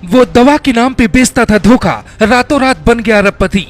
वो दवा के नाम पे बेचता था धोखा, रातों रात बन गया अरबपति।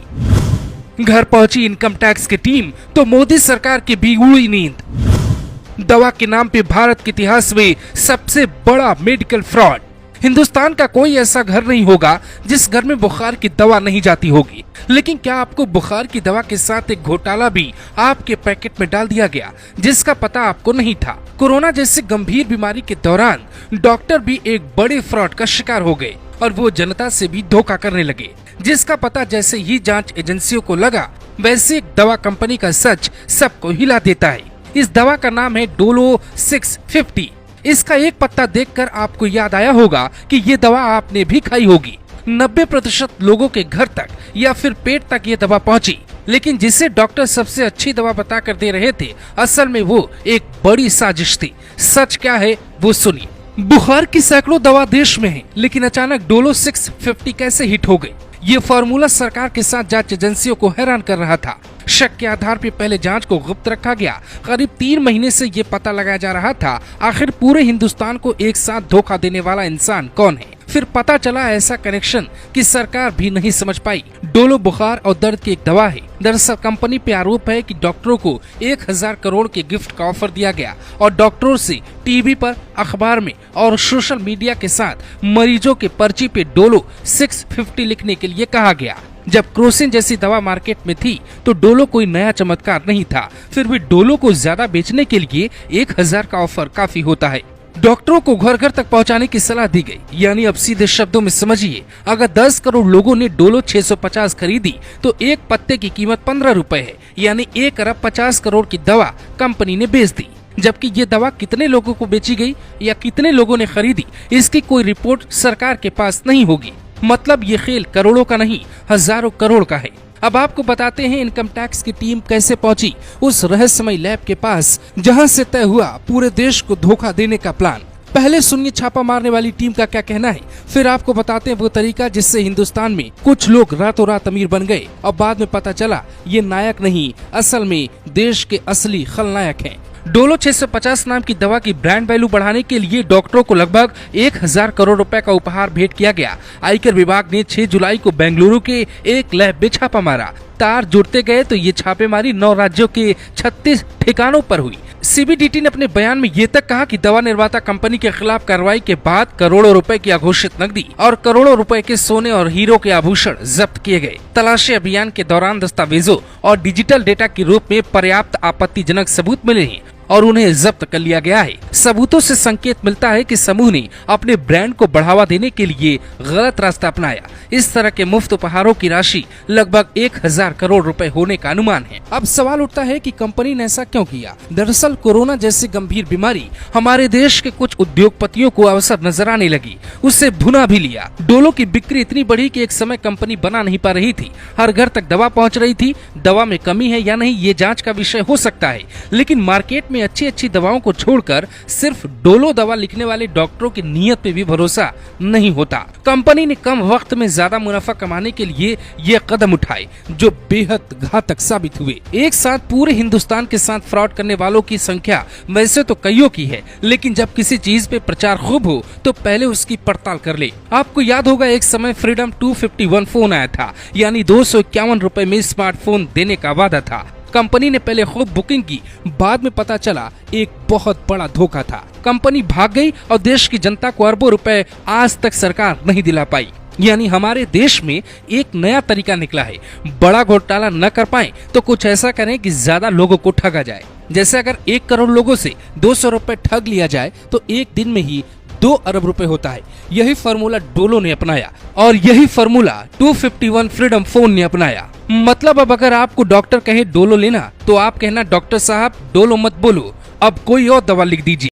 घर पहुंची इनकम टैक्स की टीम तो मोदी सरकार की भी उड़ी नींद। दवा के नाम पे भारत के इतिहास में सबसे बड़ा मेडिकल फ्रॉड। हिंदुस्तान का कोई ऐसा घर नहीं होगा जिस घर में बुखार की दवा नहीं जाती होगी, लेकिन क्या आपको बुखार की दवा के साथ एक घोटाला भी आपके पैकेट में डाल दिया गया जिसका पता आपको नहीं था। कोरोना जैसी गंभीर बीमारी के दौरान डॉक्टर भी एक बड़े फ्रॉड का शिकार हो गए और वो जनता से भी धोखा करने लगे, जिसका पता जैसे ही जांच एजेंसियों को लगा वैसे एक दवा कंपनी का सच सबको हिला देता है। इस दवा का नाम है डोलो 650। इसका एक पत्ता देखकर आपको याद आया होगा कि ये दवा आपने भी खाई होगी। 90% लोगों के घर तक या फिर पेट तक ये दवा पहुंची, लेकिन जिसे डॉक्टर सबसे अच्छी दवा बताकर दे रहे थे, असल में वो एक बड़ी साजिश थी। सच क्या है वो सुनिए। बुखार की सैकड़ों दवा देश में है, लेकिन अचानक डोलो 650 कैसे हिट हो गई? ये फार्मूला सरकार के साथ जांच एजेंसियों को हैरान कर रहा था। शक के आधार पर पहले जांच को गुप्त रखा गया। करीब 3 महीने से ये पता लगाया जा रहा था आखिर पूरे हिंदुस्तान को एक साथ धोखा देने वाला इंसान कौन है। फिर पता चला ऐसा कनेक्शन कि सरकार भी नहीं समझ पाई। डोलो बुखार और दर्द की एक दवा है। दरअसल कंपनी पे आरोप है कि डॉक्टरों को 1000 करोड़ के गिफ्ट का ऑफर दिया गया और डॉक्टरों से टीवी पर, अखबार में और सोशल मीडिया के साथ मरीजों के पर्ची पे डोलो 650 लिखने के लिए कहा गया। जब क्रोसिन जैसी दवा मार्केट में थी तो डोलो कोई नया चमत्कार नहीं था, फिर भी डोलो को ज्यादा बेचने के लिए 1000 का ऑफर काफी होता है। डॉक्टरों को घर घर तक पहुंचाने की सलाह दी गई। यानी अब सीधे शब्दों में समझिए, अगर 10 करोड़ लोगों ने डोलो 650 खरीदी तो एक पत्ते की कीमत 15 रुपए है। यानी 1 अरब 50 करोड़ की दवा कंपनी ने बेच दी। जबकि ये दवा कितने लोगों को बेची गई या कितने लोगों ने खरीदी, इसकी कोई रिपोर्ट सरकार के पास नहीं होगी। मतलब ये खेल करोड़ों का नहीं, हजारों करोड़ का है। अब आपको बताते हैं इनकम टैक्स की टीम कैसे पहुंची उस रहस्यमय लैब के पास जहां से तय हुआ पूरे देश को धोखा देने का प्लान। पहले सुनिए छापा मारने वाली टीम का क्या कहना है, फिर आपको बताते हैं वो तरीका जिससे हिंदुस्तान में कुछ लोग रातों रात अमीर बन गए और बाद में पता चला ये नायक नहीं, असल में देश के असली खलनायक हैं। डोलो 650 नाम की दवा की ब्रांड वैल्यू बढ़ाने के लिए डॉक्टरों को लगभग 1000 करोड़ रुपए का उपहार भेंट किया गया। आयकर विभाग ने 6 जुलाई को बेंगलुरु के एक लैब में छापा मारा। तार जुड़ते गए तो ये छापेमारी 9 राज्यों के 36 ठिकानों पर हुई। सीबीडीटी ने अपने बयान में ये तक कहा कि दवा निर्माता कंपनी के खिलाफ कार्रवाई के बाद करोड़ों रुपए की अघोषित नकदी और करोड़ों रुपए के सोने और हीरो के आभूषण जब्त किए गए। तलाशी अभियान के दौरान दस्तावेजों और डिजिटल डेटा के रूप में पर्याप्त आपत्तिजनक सबूत मिले हैं और उन्हें जब्त कर लिया गया है। सबूतों से संकेत मिलता है कि समूह ने अपने ब्रांड को बढ़ावा देने के लिए गलत रास्ता अपनाया। इस तरह के मुफ्त उपहारों की राशि लगभग 1000 करोड़ रुपए होने का अनुमान है। अब सवाल उठता है कि कंपनी ने ऐसा क्यों किया? दरअसल कोरोना जैसी गंभीर बीमारी हमारे देश के कुछ उद्योगपतियों को अवसर नजर आने लगी, उससे भुना भी लिया। डोलो की बिक्री इतनी बढ़ी कि एक समय कंपनी बना नहीं पा रही थी। हर घर तक दवा पहुँच रही थी। दवा में कमी है या नहीं ये जाँच का विषय हो सकता है, लेकिन मार्केट में अच्छी दवाओं को छोड़कर सिर्फ डोलो दवा लिखने वाले डॉक्टरों की नीयत पे भी भरोसा नहीं होता। कंपनी ने कम वक्त में ज्यादा मुनाफा कमाने के लिए ये कदम उठाए जो बेहद घातक साबित हुए। एक साथ पूरे हिंदुस्तान के साथ फ्रॉड करने वालों की संख्या वैसे तो कईयों की है, लेकिन जब किसी चीज पे प्रचार खूब हो तो पहले उसकी पड़ताल कर ले। आपको याद होगा एक समय फ्रीडम 251 फोन आया था, यानी 251 रुपए में स्मार्टफोन देने का वादा था। कंपनी ने पहले खूब बुकिंग की, बाद में पता चला एक बहुत बड़ा धोखा था। कंपनी भाग गई और देश की जनता को अरबों रुपए आज तक सरकार नहीं दिला पाई। यानी हमारे देश में एक नया तरीका निकला है। बड़ा घोटाला न कर पाए तो कुछ ऐसा करें कि ज्यादा लोगों को ठगा जाए। जैसे अगर 1 करोड़ लोगों से 200 रुपए ठग लिया जाए तो एक दिन में ही 2 अरब रुपए होता है। यही फार्मूला डोलो ने अपनाया और यही फार्मूला 251 फ्रीडम फोन ने अपनाया। मतलब अब अगर आपको डॉक्टर कहे डोलो लेना तो आप कहना डॉक्टर साहब डोलो मत बोलो, अब कोई और दवा लिख दीजिए।